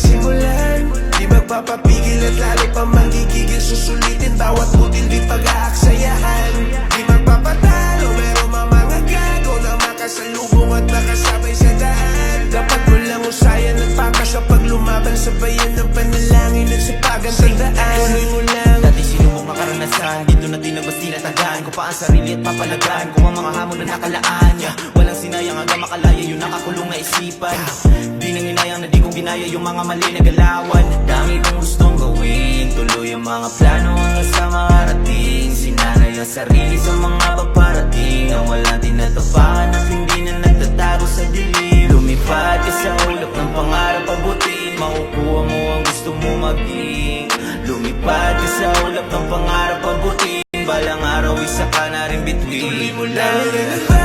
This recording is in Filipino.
simulan. Di magpapapigil at lalo pa magigigil. Susulitin bawat butil di pag-aaksayahan. Di magpapatalo pero mamangagago na makasalubong at makasabay sa daan. Dapat mo lang usayan at patas kapag lumaban. Sabayan ng panalangin at sipagan. Tandaan, tuloy mo lang. Dati sinubok na karanasan, dito na tinabas tinatagaan ko pa ang sarili at papalagaan ko ang mga hamon na nakalaan. Walang sinayang hanggang makalaya yung nakakulong na isipan. Di nang inayang na di ko ginaya yung mga mali na galawan. Dami kong gustong gawin, tuloy ang mga plano hanggang sa makarating. Sinanay ang sarili sa mga paparating na wala tinatapakan at hindi na nagtatago sa dilim. Lumipad ka sa ulap ng pangarap abutin, makukuha mo ang gusto mo maging. Lumipad ka sa ulap ng pangarap abutin, balang araw isa ka na rin bituin. Tuloy mo lang.